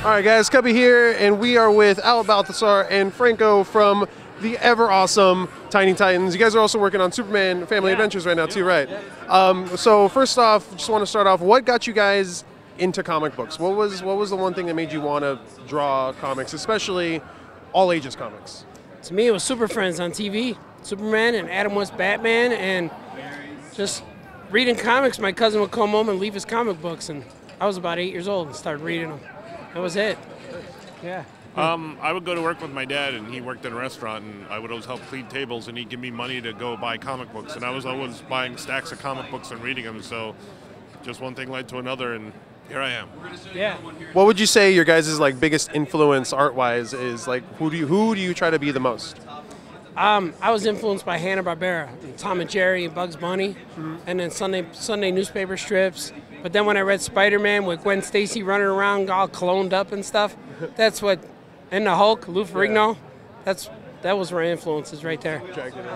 All right, guys, Cubby here, and we are with Art Baltazar and Franco from the ever awesome Tiny Titans. You guys are also working on Superman Family Adventures right now, too, right? So first off, just want to start off. What got you guys into comic books? What was the one thing that made you want to draw comics, especially all ages comics? To me, it was Super Friends on TV. Superman and Adam West Batman, and just reading comics. My cousin would come home and leave his comic books, and I was about 8 years old and started reading them. That was it. Yeah. I would go to work with my dad, and he worked in a restaurant, and I would always help clean tables, and he'd give me money to go buy comic books, and I was always buying stacks of comic books and reading them, so just one thing led to another, and here I am. Yeah. What would you say your guys' like biggest influence art-wise is? Like, who do you try to be the most? I was influenced by Hanna-Barbera, and Tom and Jerry, and Bugs Bunny, and then Sunday newspaper strips. But then when I read Spider-Man with Gwen Stacy running around all cloned up and stuff, that's what, and the Hulk, Lou Ferrigno, that was my influences right there.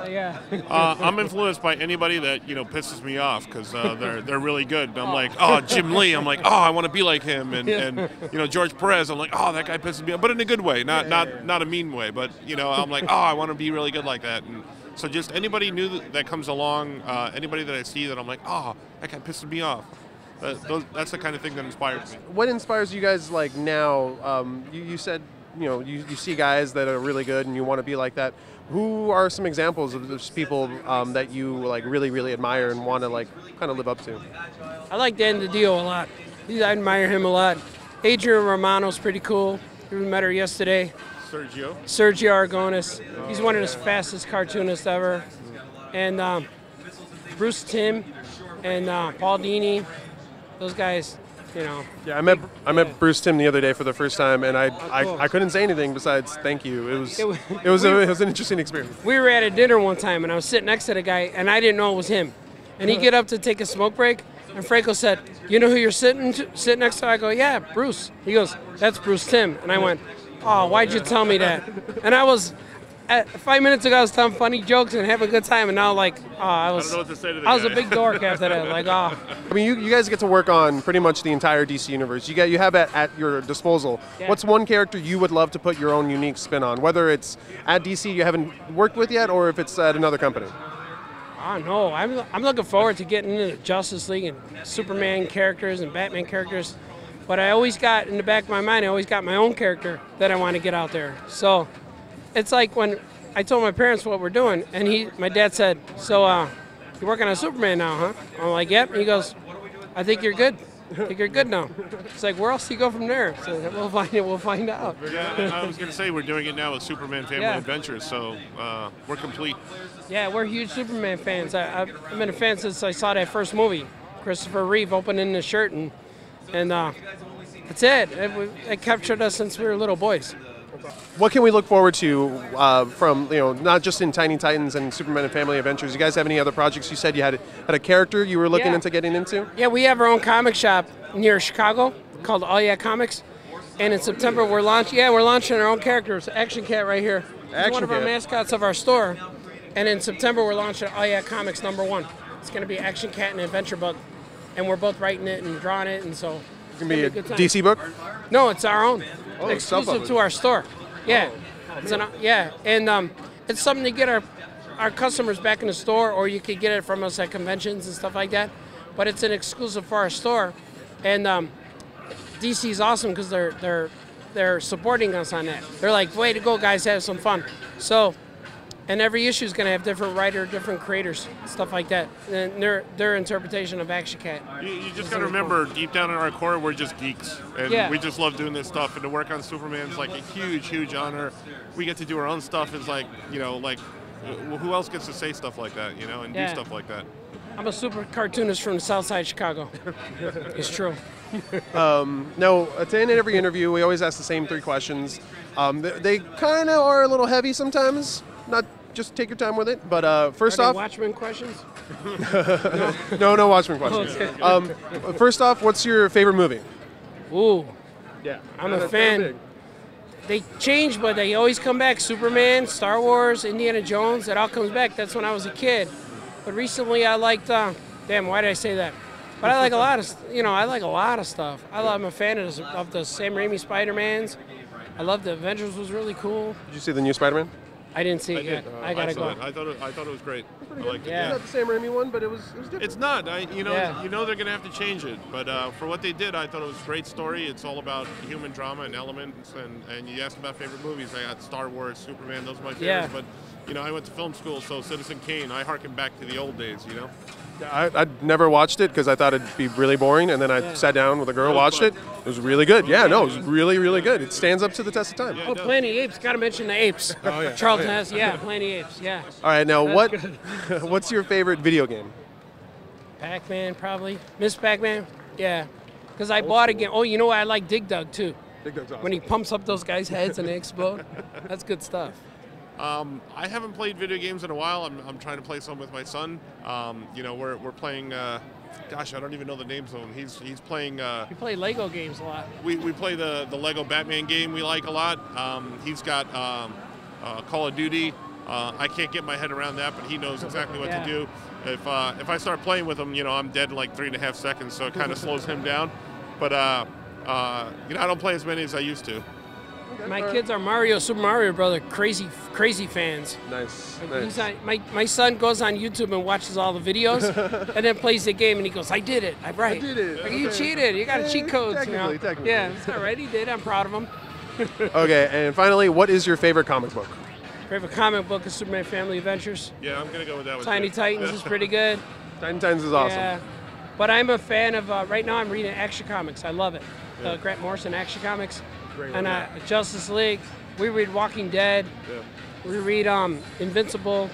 Yeah. I'm influenced by anybody that pisses me off because they're really good. And I'm like, oh, Jim Lee. I'm like, oh, I want to be like him. And George Perez. I'm like, oh, that guy pisses me off, but in a good way, not a mean way. But I'm like, oh, I want to be really good like that. And so just anybody new that comes along, anybody that I see that I'm like, oh, that guy pisses me off. That's the kind of thing that inspires me. What inspires you guys like now? You said you see guys that are really good and you want to be like that. Who are some examples of those people that you like really admire and want to like kind of live up to? I like Dan DiDio a lot. I admire him a lot. Adrian Romano's pretty cool. We met her yesterday. Sergio Aragonis. He's one of the fastest cartoonists ever. And Bruce Timm and Paul Dini. Those guys, Yeah, I met Bruce Timm the other day for the first time, and I couldn't say anything besides thank you. It was an interesting experience. We were at a dinner one time, and I was sitting next to the guy, and I didn't know it was him. And he get up to take a smoke break, and Franco said, "You know who you're sitting next to?" I go, "Yeah, Bruce." He goes, "That's Bruce Timm." And I went, "Oh, why'd you tell me that?" And I was. 5 minutes ago, I was telling funny jokes and having a good time, and now, I don't know what to say to the I was guy. a big dork after that. I mean, you guys get to work on pretty much the entire DC universe. You have it at your disposal. Yeah. What's one character you would love to put your own unique spin on, whether it's at DC you haven't worked with yet, or if it's at another company? I don't know. I'm looking forward to getting into the Justice League and Superman characters and Batman characters, but I always got in the back of my mind, I always got my own character that I want to get out there. So. It's like when I told my parents what we're doing, and my dad said, "So, you're working on Superman now, huh?" I'm like, "Yep." And he goes, "I think you're good. I think you're good now." It's like, where else do you go from there? So we'll find out. Yeah, I was going to say we're doing it now with Superman Family Adventures, so we're complete. Yeah, we're huge Superman fans. I've been a fan since I saw that first movie, Christopher Reeve opening the shirt, and that's it. It captured us since we were little boys. What can we look forward to from not just in Tiny Titans and Superman and Family Adventures? You guys have any other projects? You said you had a character you were looking into getting into? Yeah, we have our own comic shop near Chicago called All Yeah Comics, and in September we're launching our own characters. Action Cat right here. He's one of our mascots of our store, and in September we're launching All Yeah Comics #1. It's going to be Action Cat and Adventure book, and we're both writing it and drawing it, and so it's going to be a DC book? No, it's our own. Oh, exclusive to our store. Yeah, and it's something to get our customers back in the store, or you could get it from us at conventions and stuff like that. But it's an exclusive for our store, and DC is awesome because they're supporting us on that. They're like, "Way to go, guys! Have some fun." So, and every issue is going to have different writer, different creators, stuff like that, and their interpretation of Action Cat. You just got to remember, deep down in our core, we're just geeks, and we just love doing this stuff. And to work on Superman is like a huge honor. We get to do our own stuff. It's like who else gets to say stuff like that, and do stuff like that? I'm a super cartoonist from the South Side of Chicago. It's true. No, at the end of every interview, we always ask the same 3 questions. They kind of are a little heavy sometimes. Not just take your time with it. But first off, Watchmen questions? no Watchmen questions. Okay. First off, what's your favorite movie? Ooh, yeah, I'm a fan. They change, but they always come back. Superman, Star Wars, Indiana Jones, it all comes back. That's when I was a kid. But recently I liked, damn, why did I say that? But I like a lot of, I like a lot of stuff. I'm a fan of the Sam Raimi Spider-Mans. I love the Avengers was really cool. Did you see the new Spider-Man? I didn't see it yet. I gotta go. I thought it was great. I liked it. Yeah. It's not the Sam Raimi one, but it was different. It's not. You know Yeah. they're gonna have to change it. But for what they did, I thought it was a great story. It's all about human drama and elements. And you asked about favorite movies. I got Star Wars, Superman. Those are my favorites. Yeah. But I went to film school, so Citizen Kane. I harken back to the old days. I'd never watched it because I thought it'd be really boring, and then I sat down with a girl, watched it. It was really good. Yeah, no, it was really, really good. It stands up to the test of time. Oh, Planet of the Apes. Gotta mention the apes. Oh, yeah. Charlton Heston. Yeah, Planet of the Apes. Yeah. All right, now what's your favorite video game? Pac-Man, probably. Miss Pac-Man. Yeah. Because I bought a game. Oh, you know what? I like Dig Dug, too. Dig Dug's awesome. When he pumps up those guys' heads and they explode. That's good stuff. I haven't played video games in a while. I'm trying to play some with my son. We're playing. Gosh, I don't even know the names of them. He's playing. We play Lego games a lot. We play the Lego Batman game we like a lot. He's got Call of Duty. I can't get my head around that, but he knows exactly what to do. If I start playing with him, I'm dead in like 3.5 seconds, so it kind of slows him down. But I don't play as many as I used to. My kids are Super Mario Brother, crazy fans. Nice. He's on, my son goes on YouTube and watches all the videos, and then plays the game, and he goes, "I did it. I'm right. I did it. Like, you Okay. cheated. You got cheat codes." Technically. Yeah, it's all right. He did. I'm proud of him. Okay, and finally, what is your favorite comic book? Favorite comic book is Superman Family Adventures. Yeah, I'm gonna go with that one. Tiny Titans is pretty good. Tiny Titans is awesome. Yeah. But I'm a fan of, right now I'm reading Action Comics. I love it. The Grant Morrison Action Comics. Great And one. Justice League. We read Walking Dead. Yeah. We read Invincible.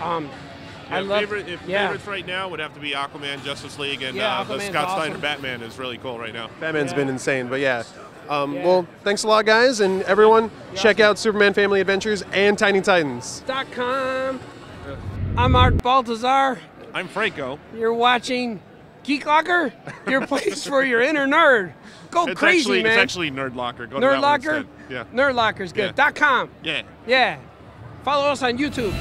I love favorites right now would have to be Aquaman, Justice League, and the Aquaman's Scott Snyder awesome. Batman is really cool right now. Batman's Yeah. been insane, but yeah. Well, thanks a lot, guys, and everyone. Check out Superman Family Adventures and Tiny Titans. .com. I'm Art Baltazar. I'm Franco. You're watching Geek Locker, your place for your inner nerd. Go crazy, man. It's actually Nerdlocker. Go to that one Nerdlocker? instead. Yeah. Nerdlocker's good. Yeah. .com. Yeah. Yeah. Follow us on YouTube.